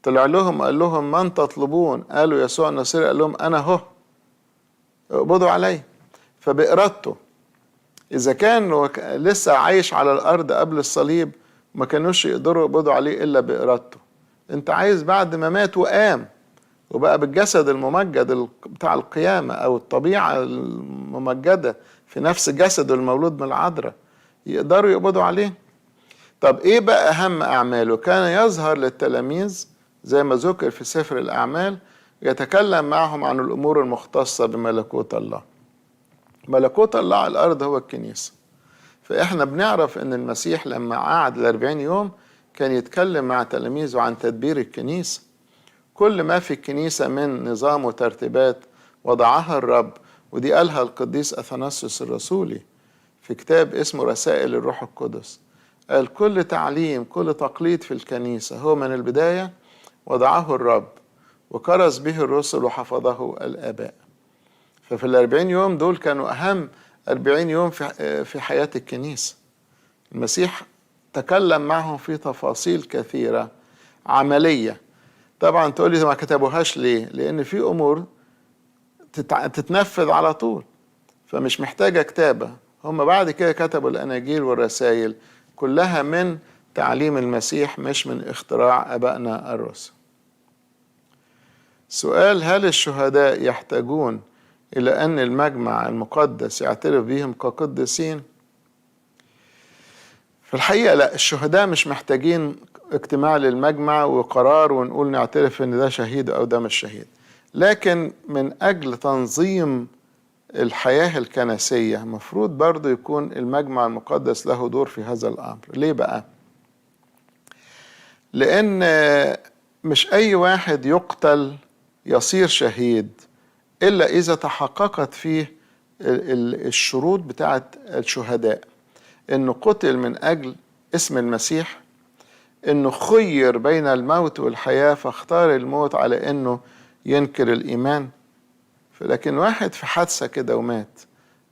طلع لهم قال لهم من تطلبون؟ قالوا يسوع الناصري. قال لهم أنا هو، اقبضوا عليه. فبإرادته. إذا كان لسه عايش على الأرض قبل الصليب ما كانوش يقدروا يقبضوا عليه إلا بإرادته. أنت عايز بعد ما مات وقام وبقى بالجسد الممجد بتاع القيامة أو الطبيعة الممجدة في نفس جسده المولود من العذراء يقدروا يقبضوا عليه؟ طب إيه بقى أهم أعماله؟ كان يظهر للتلاميذ زي ما ذكر في سفر الأعمال، يتكلم معهم عن الأمور المختصة بملكوت الله. ملكوت الله على الأرض هو الكنيسة. فإحنا بنعرف أن المسيح لما قعد 40 يوم كان يتكلم مع تلاميذه عن تدبير الكنيسة. كل ما في الكنيسة من نظام وترتيبات وضعها الرب، ودي قالها القديس أثناسيوس الرسولي في كتاب اسمه رسائل الروح القدس. قال كل تعليم كل تقليد في الكنيسة هو من البداية وضعه الرب وكرز به الرسل وحفظه الآباء. ففي 40 يوم دول كانوا أهم 40 يوم في حياة الكنيسة. المسيح تكلم معهم في تفاصيل كثيرة عملية. طبعا تقول لي ما كتبوهاش ليه؟ لأن في أمور تتنفذ على طول فمش محتاجة كتابة. هم بعد كده كتبوا الأناجيل والرسائل كلها من تعليم المسيح مش من اختراع أبائنا الرسل. سؤال: هل الشهداء يحتاجون إلى أن المجمع المقدس يعترف بهم كقديسين؟ في الحقيقة لا، الشهداء مش محتاجين اجتماع للمجمع وقرار ونقول نعترف ان ده شهيد او ده مش شهيد. لكن من اجل تنظيم الحياة الكنسية مفروض برضو يكون المجمع المقدس له دور في هذا الامر. ليه بقى؟ لان مش اي واحد يقتل يصير شهيد الا اذا تحققت فيه الشروط بتاعت الشهداء، انه قتل من اجل اسم المسيح، انه خير بين الموت والحياة فاختار الموت على انه ينكر الايمان. لكن واحد في حادثة كده ومات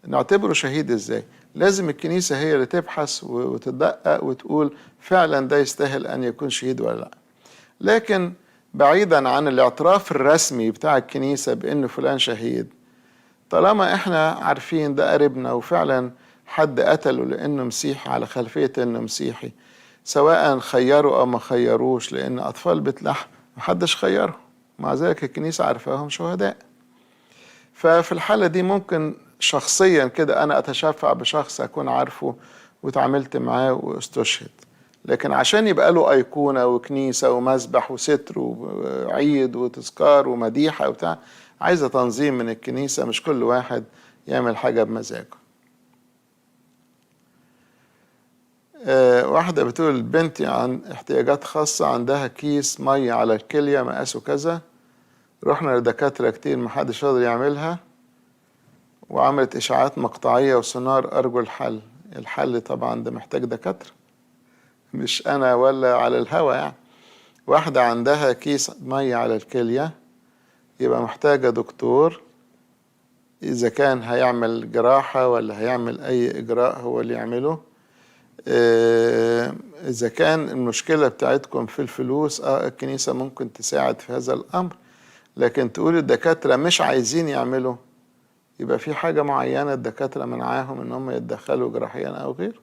نعتبره شهيد ازاي؟ لازم الكنيسة هي اللي تبحث وتدقق وتقول فعلا ده يستاهل ان يكون شهيد ولا لا. لكن بعيدا عن الاعتراف الرسمي بتاع الكنيسة بانه فلان شهيد، طالما احنا عارفين ده قريبنا وفعلا حد قتله لانه مسيحي على خلفية انه مسيحي، سواء خيروا او ما خيروش، لان اطفال بيت لحم محدش خيره، مع ذلك الكنيسة عارفاهم شهداء. ففي الحالة دي ممكن شخصيا كده أنا أتشفع بشخص أكون عارفه وتعاملت معاه واستشهد، لكن عشان يبقى له أيقونة وكنيسة ومسبح وستر وعيد وتذكار ومديحة وبتاع، عايزة تنظيم من الكنيسة، مش كل واحد يعمل حاجة بمزاجه. واحدة بتقول بنتي عن احتياجات خاصة عندها كيس مية على الكلية مقاسه كذا، رحنا لدكاترة كتير محدش قادر يعملها، وعملت إشعاعات مقطعية وسونار، أرجو الحل. الحل طبعا ده محتاج دكاترة، مش أنا ولا على الهوا يعني. واحدة عندها كيس مية على الكلية يبقى محتاجة دكتور، إذا كان هيعمل جراحة ولا هيعمل أي إجراء هو اللي يعمله. إذا كان المشكلة بتاعتكم في الفلوس، الكنيسة ممكن تساعد في هذا الأمر، لكن تقول الدكاترة مش عايزين يعملوا، يبقى في حاجة معينة الدكاترة منعاهم إن هم يتدخلوا جراحيا أو غير.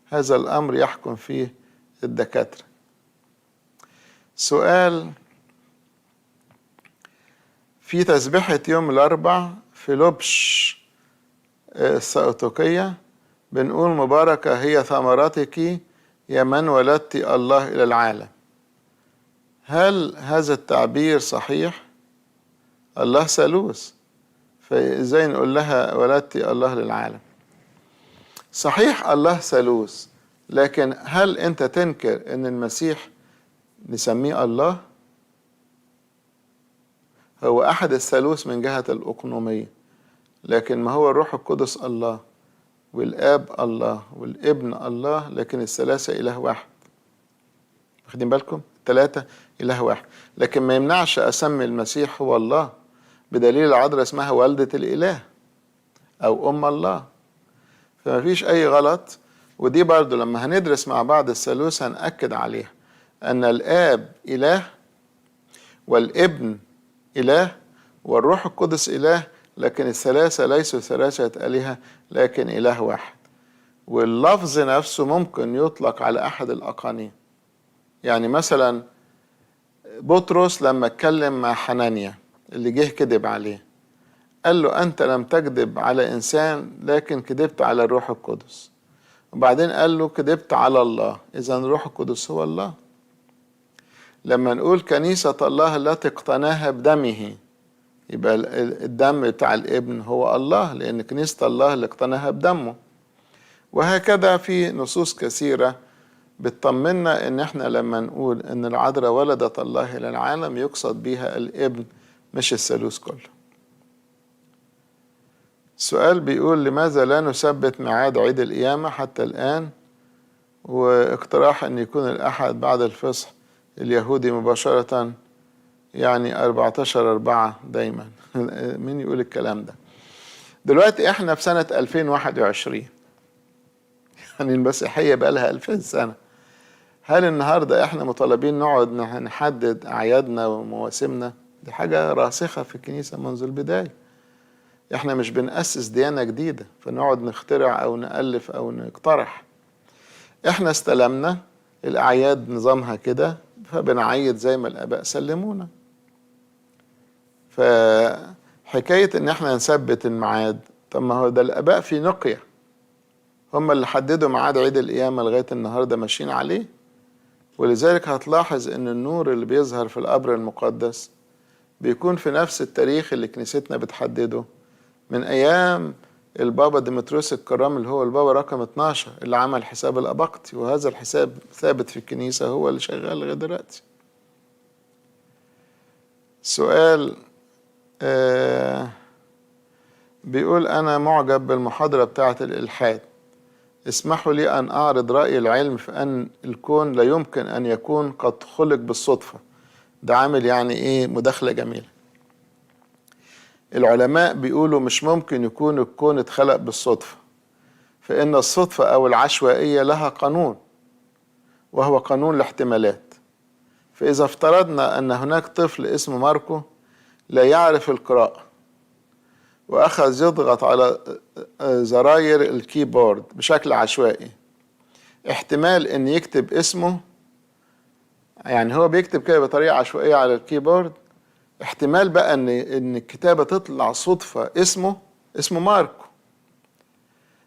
هذا الأمر يحكم فيه الدكاترة. سؤال: في تسبيحة يوم الأربع في لبش السأوتوكية بنقول مباركة هي ثمرتك يا من ولدت الله إلى العالم. هل هذا التعبير صحيح؟ الله ثالوث، فإزاي نقول لها ولدت الله للعالم؟ صحيح الله ثالوث، لكن هل أنت تنكر أن المسيح نسميه الله؟ هو أحد الثالوث من جهة الأقنومية، لكن ما هو الروح القدس الله والآب الله والابن الله، لكن الثلاثة إله واحد. واخدين بالكم؟ الثلاثة إله واحد، لكن ما يمنعش أسمي المسيح هو الله، بدليل العذراء اسمها والدة الإله أو أم الله، فما فيش أي غلط. ودي برضو لما هندرس مع بعض الثالوث هنأكد عليها، أن الآب إله والابن إله والروح القدس إله، لكن الثلاثة ليسوا ثلاثة آلهة لكن إله واحد. واللفظ نفسه ممكن يطلق على أحد الأقانيم. يعني مثلا بطرس لما اتكلم مع حنانيا اللي جه كذب عليه، قال له أنت لم تكذب على إنسان لكن كذبت على الروح القدس، وبعدين قال له كذبت على الله، إذن الروح القدس هو الله. لما نقول كنيسة الله التي اقتناها بدمه، يبقى الدم بتاع الابن هو الله، لأن كنيسة الله اللي اقتناها بدمه. وهكذا في نصوص كثيرة بتطمنا ان احنا لما نقول ان العذراء ولدت الله الى العالم يقصد بها الابن مش الثالوث كله. السؤال بيقول لماذا لا نثبت ميعاد عيد القيامة حتى الآن، واقتراح ان يكون الأحد بعد الفصح اليهودي مباشرة، يعني 14/4 دايما. مين يقول الكلام ده؟ دلوقتي احنا في سنة 2021، يعني المسيحية بقى لها 2000 سنة. هل النهاردة احنا مطالبين نقعد نحدد أعيادنا ومواسمنا؟ دي حاجة راسخة في الكنيسة منذ البداية. احنا مش بنأسس ديانة جديدة فنقعد نخترع أو نألف أو نقترح. احنا استلمنا الأعياد نظامها كده، فبنعيد زي ما الآباء سلمونا. فحكاية ان احنا نثبت الميعاد، طب ما هو ده الآباء في نقية هم اللي حددوا ميعاد عيد القيامة لغاية النهاردة ماشيين عليه. ولذلك هتلاحظ ان النور اللي بيظهر في القبر المقدس بيكون في نفس التاريخ اللي كنيستنا بتحدده من ايام البابا ديمتروس الكرام، اللي هو البابا رقم 12 اللي عمل حساب الأباقطي، وهذا الحساب ثابت في الكنيسة هو اللي شغال لغاية دلوقتي. سؤال بيقول أنا معجب بالمحاضرة بتاعة الإلحاد، اسمحوا لي أن أعرض رأي العلم في أن الكون لا يمكن أن يكون قد خلق بالصدفة. ده عامل يعني إيه مداخلة جميلة. العلماء بيقولوا مش ممكن يكون الكون اتخلق بالصدفة، فإن الصدفة أو العشوائية لها قانون، وهو قانون الاحتمالات. فإذا افترضنا أن هناك طفل اسمه ماركو لا يعرف القراءة وأخذ يضغط على زراير الكيبورد بشكل عشوائي، احتمال أن يكتب اسمه، يعني هو بيكتب كده بطريقة عشوائية على الكيبورد، احتمال بقى ان الكتابة تطلع صدفة اسمه ماركو.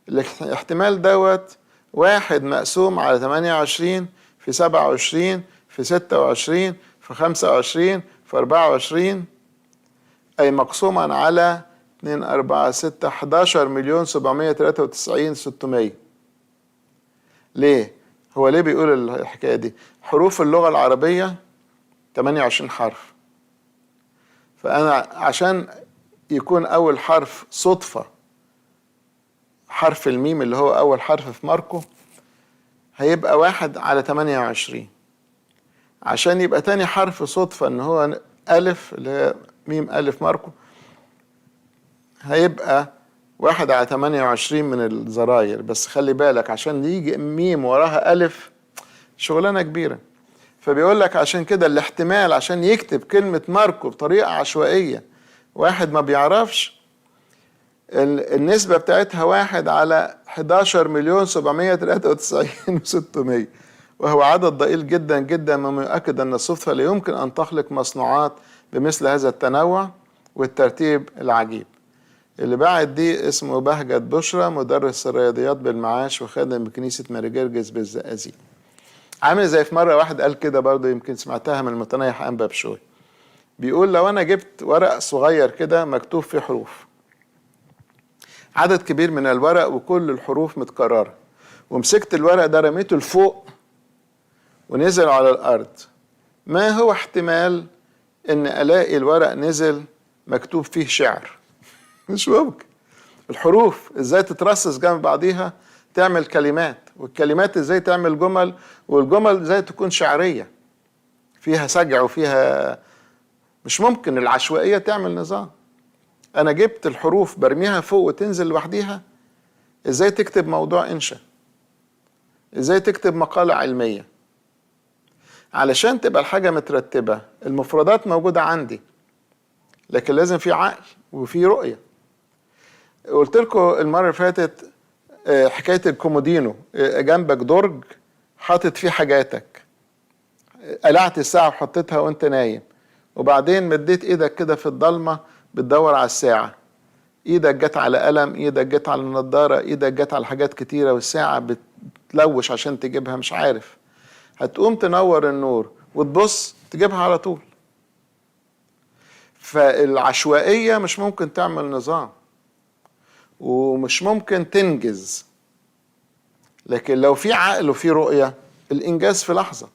الاحتمال دوت 1 مقسوم على 28 في 27 في 26 في 25 في 24، أي مقسوما على 2 4 6 11 مليون 793 600. ليه؟ هو ليه بيقول الحكاية دي؟ حروف اللغة العربية 28 حرف، فأنا عشان يكون أول حرف صدفة حرف الميم اللي هو أول حرف في ماركو، هيبقى 1 على 28. عشان يبقى تاني حرف صدفة إن هو ألف اللي هي ميم ألف ماركو، هيبقى 1 على 28 من الزراير. بس خلي بالك عشان يجي ميم وراها ألف شغلانة كبيرة. فبيقول لك عشان كده الاحتمال عشان يكتب كلمة ماركو بطريقة عشوائية واحد ما بيعرفش، النسبة بتاعتها 1 على 11 مليون 793 و600، وهو عدد ضئيل جدا جدا، مما يؤكد أن الصدفة لا يمكن أن تخلق مصنوعات بمثل هذا التنوع والترتيب العجيب. اللي بعد دي اسمه بهجت بشرى، مدرس الرياضيات بالمعاش وخادم بكنيسة ماري جرجس بالزقازيق. عامل زي في مرة واحد قال كده برضه، يمكن سمعتها من المتنيح أنبا بشوي، بيقول لو أنا جبت ورق صغير كده مكتوب فيه حروف، عدد كبير من الورق وكل الحروف متكررة، ومسكت الورق ده رميته لفوق ونزل على الأرض، ما هو احتمال إن ألاقي الورق نزل مكتوب فيه شعر؟ مش ممكن. الحروف ازاي تترصص جنب بعضيها تعمل كلمات، والكلمات ازاي تعمل جمل، والجمل ازاي تكون شعرية فيها سجع وفيها، مش ممكن العشوائية تعمل نظام. انا جبت الحروف برميها فوق وتنزل لوحديها، ازاي تكتب موضوع انشاء، ازاي تكتب مقالة علمية؟ علشان تبقى الحاجة مترتبة المفردات موجودة عندي، لكن لازم في عقل وفي رؤية. قلت لكم المرة اللي فاتت حكاية الكومودينو، جنبك درج حاطط فيه حاجاتك، قلعت الساعة وحطيتها وانت نايم، وبعدين مديت ايدك كده في الضلمة بتدور على الساعة، ايدك جت على قلم، ايدك جت على النضارة، ايدك جت على حاجات كتيرة، والساعة بتلوش عشان تجيبها مش عارف، هتقوم تنور النور وتبص تجيبها على طول. فالعشوائية مش ممكن تعمل نظام ومش ممكن تنجز، لكن لو في عقل وفي رؤية الإنجاز في لحظة.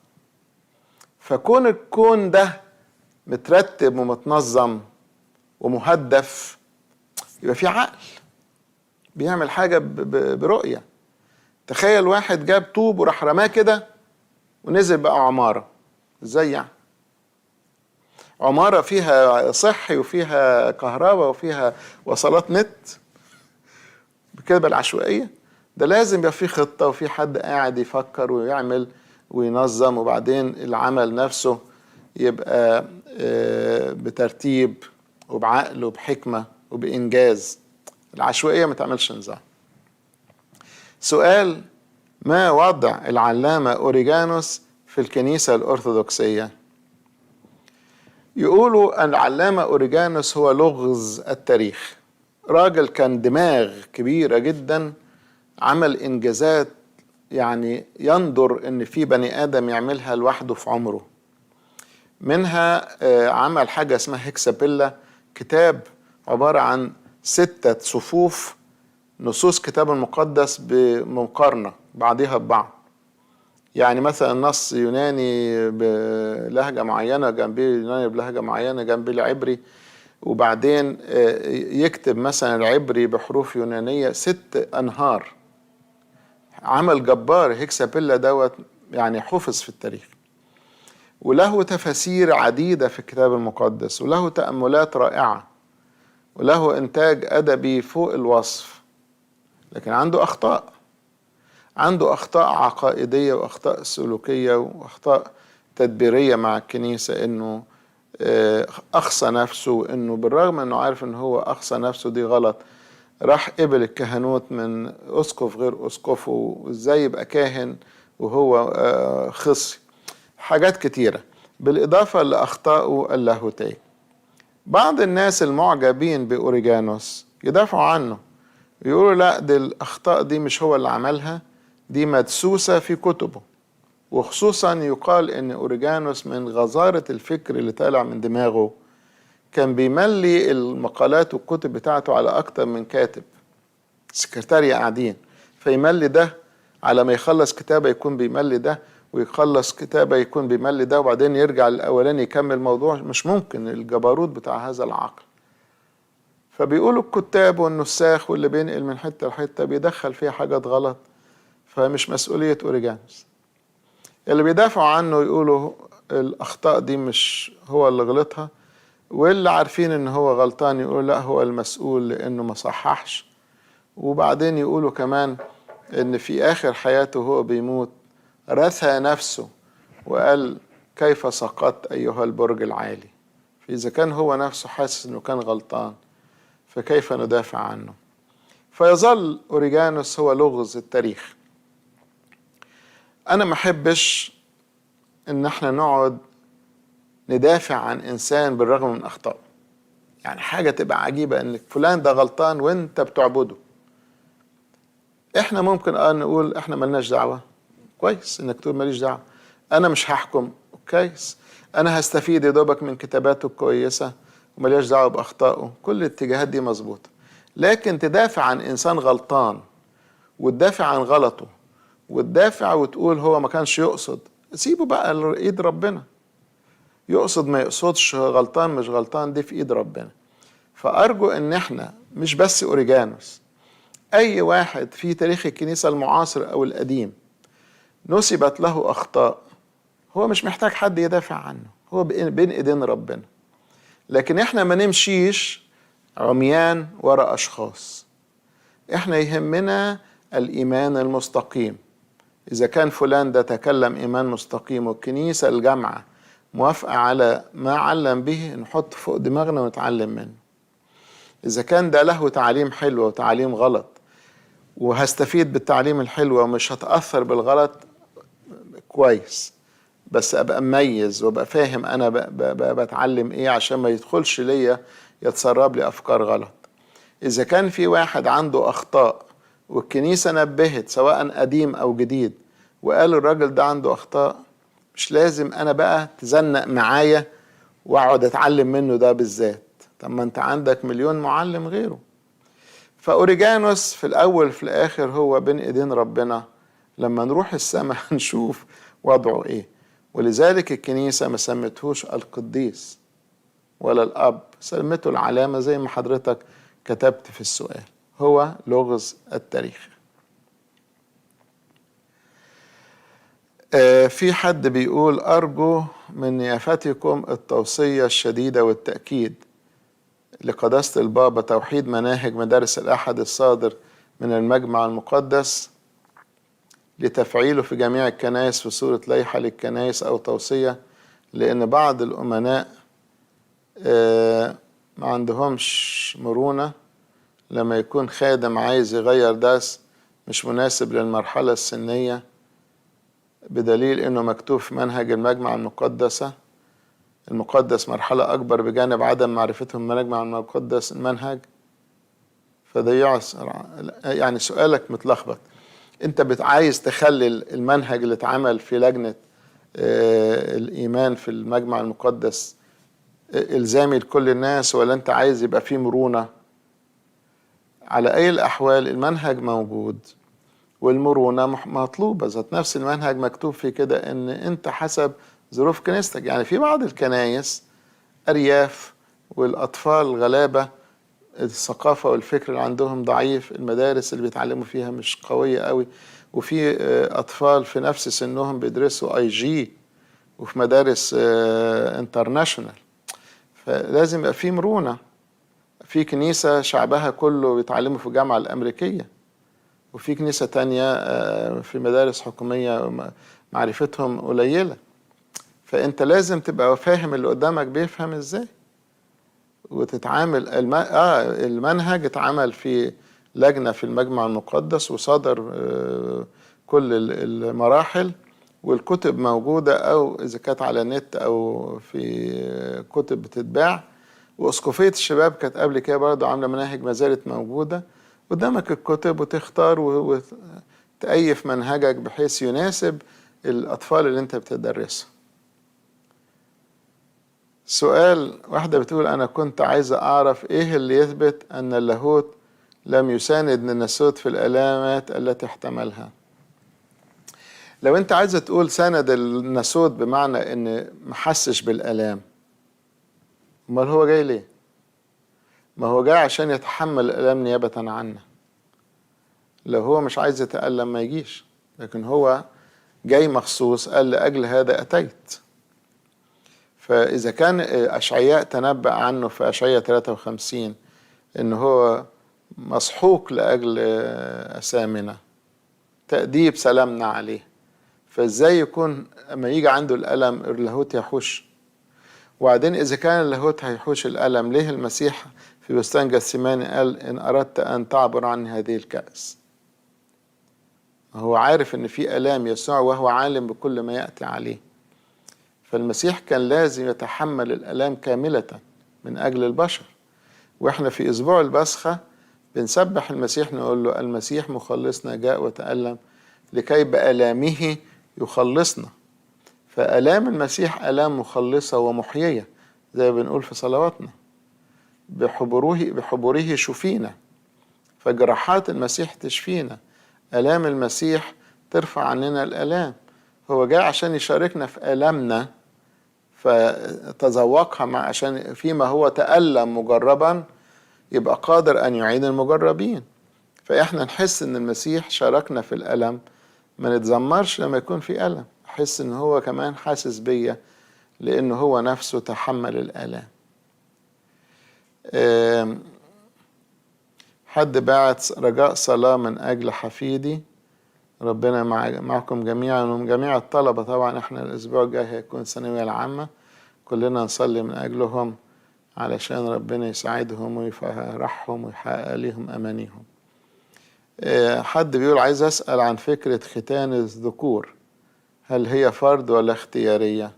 فكون الكون ده مترتب ومتنظم ومهدف يبقى في عقل بيعمل حاجة برؤية. تخيل واحد جاب طوب وراح رماه كده ونزل بقى عمارة، ازاي يعني؟ عمارة فيها صحي وفيها كهرباء وفيها وصلات نت بكده بالعشوائية؟ ده لازم يبقى في خطة وفي حد قاعد يفكر ويعمل وينظم، وبعدين العمل نفسه يبقى بترتيب وبعقل وبحكمة وبإنجاز. العشوائية ما تعملش نظام. سؤال: ما وضع العلامة أوريجانوس في الكنيسة الأرثوذكسية؟ يقولوا أن العلامة أوريجانوس هو لغز التاريخ، راجل كان دماغ كبيرة جدا، عمل إنجازات يعني يندر إن في بني آدم يعملها لوحده في عمره. منها عمل حاجة اسمها هكسابيلا، كتاب عبارة عن 6 صفوف نصوص كتاب المقدس بمقارنة بعضها ببعض. يعني مثلا نص يوناني بلهجة معينة جنبيه يوناني بلهجة معينة جنبيه العبري، وبعدين يكتب مثلا العبري بحروف يونانية 6 أنهار. عمل جبار هكسابيلا دوت، يعني حفظ في التاريخ، وله تفاسير عديدة في الكتاب المقدس، وله تأملات رائعة، وله إنتاج أدبي فوق الوصف، لكن عنده أخطاء عقائدية وأخطاء سلوكية وأخطاء تدبيرية مع الكنيسة، إنه أخصى نفسه، وإنه بالرغم إنه عارف إنه هو أخصى نفسه دي غلط، راح قبل الكهنوت من أسقف غير أسقفه، وإزاي يبقى كاهن وهو خصي. حاجات كتيرة بالإضافة لأخطائه اللاهوتية. بعض الناس المعجبين بأوريجانوس يدافعوا عنه، يقولوا لا، دي الأخطاء دي مش هو اللي عملها، دي مدسوسة في كتبه. وخصوصا يقال إن أوريجانوس من غزارة الفكر اللي طالع من دماغه كان بيملي المقالات والكتب بتاعته على أكتر من كاتب، سكرتارية قاعدين، فيملي ده على ما يخلص كتابة يكون بيملي ده، ويخلص كتابة يكون بيملي ده، وبعدين يرجع للأولاني يكمل موضوع. مش ممكن الجبروت بتاع هذا العقل. فبيقولوا الكتاب والنساخ واللي بينقل من حتة لحتة بيدخل فيها حاجات غلط، فمش مسؤولية أوريجانوس. اللي بيدافعوا عنه يقولوا الأخطاء دي مش هو اللي غلطها، واللي عارفين إن هو غلطان يقولوا لا، هو المسؤول لأنه ما صححش. وبعدين يقولوا كمان إن في آخر حياته هو بيموت رثى نفسه وقال كيف سقطت أيها البرج العالي. فإذا كان هو نفسه حاسس إنه كان غلطان، فكيف ندافع عنه؟ فيظل أوريجانوس هو لغز التاريخ. أنا ما أحبش إن احنا نقعد ندافع عن إنسان بالرغم من أخطائه. يعني حاجة تبقى عجيبة إن فلان ده غلطان وإنت بتعبده. إحنا ممكن نقول إحنا ملناش دعوة، كويس إنك تقول ماليش دعوة، أنا مش هحكم، كويس، أنا هستفيد يا دوبك من كتاباته الكويسة وملياش دعوة بأخطائه. كل الاتجاهات دي مظبوطة. لكن تدافع عن إنسان غلطان وتدافع عن غلطه وتدافع وتقول هو ما كانش يقصد، سيبه بقى لإيد ربنا. يقصد ما يقصدش، غلطان مش غلطان، دي في إيد ربنا. فأرجو إن إحنا مش بس أوريجانوس، أي واحد في تاريخ الكنيسة المعاصر أو القديم نسبت له أخطاء، هو مش محتاج حد يدافع عنه، هو بين إيدين ربنا. لكن إحنا ما نمشيش عميان وراء أشخاص. إحنا يهمنا الإيمان المستقيم. إذا كان فلان ده تكلم إيمان مستقيم والكنيسة الجامعة موافقة على ما علم به، نحط فوق دماغنا ونتعلم منه. إذا كان ده له تعليم حلو وتعليم غلط وهستفيد بالتعليم الحلو ومش هتأثر بالغلط، كويس، بس أبقى مميز وأبقى فاهم أنا بتعلم إيه عشان ما يدخلش ليا يتسرب لي أفكار غلط. إذا كان في واحد عنده أخطاء والكنيسة نبهت سواء قديم أو جديد وقال الراجل ده عنده أخطاء، مش لازم أنا بقى تزنق معايا وأقعد أتعلم منه ده بالذات. طب ما أنت عندك مليون معلم غيره. فأوريجانوس في الأول في الآخر هو بين إيدين ربنا. لما نروح السماء هنشوف وضعه إيه. ولذلك الكنيسة ما سمتهوش القديس ولا الأب، سمته العلامة زي ما حضرتك كتبت في السؤال، هو لغز التاريخ. في حد بيقول أرجو من نيافتكم التوصية الشديدة والتأكيد لقداسة البابا توحيد مناهج مدارس الأحد الصادر من المجمع المقدس لتفعيله في جميع الكنائس في صورة لائحة للكنائس أو توصية، لأن بعض الأمناء ما عندهمش مرونة لما يكون خادم عايز يغير درس مش مناسب للمرحلة السنية، بدليل إنه مكتوب في منهج المجمع المقدس مرحلة أكبر بجانب عدم معرفتهم المجمع المقدس المنهج. فده يعني سؤالك متلخبط. أنت عايز تخلي المنهج اللي اتعمل في لجنة الإيمان في المجمع المقدس إلزامي لكل الناس، ولا أنت عايز يبقى فيه مرونة؟ على أي الأحوال المنهج موجود والمرونة مطلوبة. ذات نفس المنهج مكتوب في كده إن أنت حسب ظروف كنيستك. يعني في بعض الكنايس أرياف والأطفال غلابة، الثقافة والفكر اللي عندهم ضعيف، المدارس اللي بيتعلموا فيها مش قوية قوي، وفي أطفال في نفس سنهم بيدرسوا IG وفي مدارس انترناشونال. فلازم يبقى في مرونة. في كنيسة شعبها كله بيتعلموا في الجامعة الأمريكية، وفي كنيسة تانية في مدارس حكومية معرفتهم قليلة. فأنت لازم تبقى فاهم اللي قدامك بيفهم إزاي وتتعامل. المنهج اتعمل في لجنة في المجمع المقدس وصدر كل المراحل، والكتب موجودة، أو إذا كانت على النت أو في كتب بتتباع واسقفية الشباب كانت قبل كده برضه عاملة مناهج ما زالت موجودة. قدامك الكتب وتختار وتأيف منهجك بحيث يناسب الأطفال اللي انت بتدرسها. سؤال، واحدة بتقول أنا كنت عايزة أعرف إيه اللي يثبت أن اللاهوت لم يساند الناسوت في الآلامات التي احتملها. لو أنت عايزة تقول ساند الناسوت بمعنى أن محسش بالآلام، أمال هو جاي ليه؟ ما هو جاي عشان يتحمل الآلام نيابة عنا. لو هو مش عايز يتألم ما يجيش، لكن هو جاي مخصوص، قال لأجل هذا أتيت. فإذا كان أشعياء تنبأ عنه في أشعياء 53 إن هو مسحوق لأجل أثامنا، تأديب سلامنا عليه، فإزاي يكون أما يجي عنده الألم اللاهوت يحوش؟ وبعدين إذا كان اللاهوت هيحوش الألم، ليه المسيح في بستان جثماني قال إن أردت أن تعبر عني هذه الكأس؟ هو عارف إن في آلام يسوع وهو عالم بكل ما يأتي عليه. فالمسيح كان لازم يتحمل الآلام كاملة من أجل البشر. وإحنا في أسبوع البسخة بنسبح المسيح، نقول له المسيح مخلصنا جاء وتألم لكي بآلامه يخلصنا. فآلام المسيح آلام مخلصة ومحيية زي ما بنقول في صلواتنا، بحبوره شفينا، فجراحات المسيح تشفينا، آلام المسيح ترفع عننا الآلام. هو جاء عشان يشاركنا في آلامنا فتذوقها، عشان فيما هو تألم مجربا يبقى قادر أن يعين المجربين. فإحنا نحس إن المسيح شاركنا في الألم، ما نتذمرش لما يكون في ألم، أحس إن هو كمان حاسس بيا لأنه هو نفسه تحمل الآلام. حد بعت رجاء صلاة من أجل حفيدي، ربنا معكم جميعا وجميع الطلبة. طبعا احنا الأسبوع الجاي هيكون الثانوية العامة، كلنا نصلي من أجلهم علشان ربنا يساعدهم ويفرحهم ويحقق لهم أمانيهم. حد بيقول عايز أسأل عن فكرة ختان الذكور، هل هي فرض ولا اختيارية؟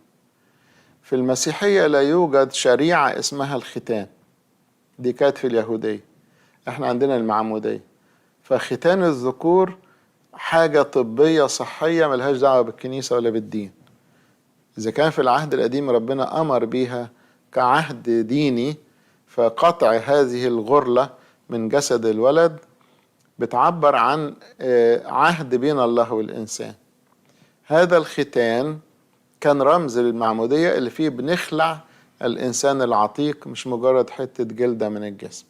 في المسيحية لا يوجد شريعة اسمها الختان، دي كانت في اليهودية، احنا عندنا المعمودية. فختان الذكور حاجة طبية صحية ملهاش دعوة بالكنيسة ولا بالدين. إذا كان في العهد القديم ربنا أمر بيها كعهد ديني، فقطع هذه الغرلة من جسد الولد بتعبر عن عهد بين الله والإنسان. هذا الختان كان رمز للمعمودية اللي فيه بنخلع الإنسان العتيق، مش مجرد حتة جلدة من الجسم.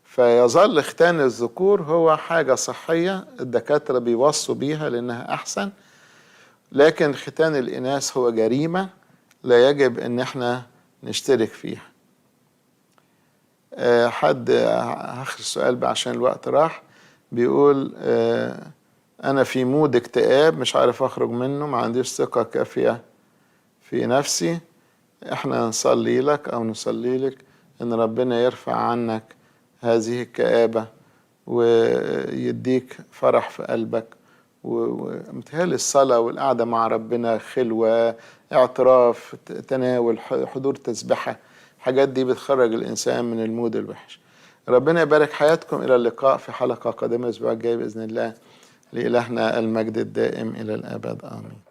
فيظل ختان الذكور هو حاجة صحية الدكاترة بيوصوا بيها لأنها أحسن، لكن ختان الإناث هو جريمة لا يجب أن احنا نشترك فيها. حد آخر السؤال بقى عشان الوقت راح، بيقول أنا في مود اكتئاب مش عارف أخرج منه، ما عنديش ثقة كافية في نفسي. احنا نصلي لك أو نصلي لك إن ربنا يرفع عنك هذه الكآبة ويديك فرح في قلبك. ومتهيألي الصلاة والقعدة مع ربنا، خلوة، اعتراف، تناول، حضور تسبحة، الحاجات دي بتخرج الإنسان من المود الوحش. ربنا يبارك حياتكم. إلى اللقاء في حلقة قادمة الأسبوع الجاي بإذن الله. لإلهنا المجد الدائم إلى الأبد، آمين.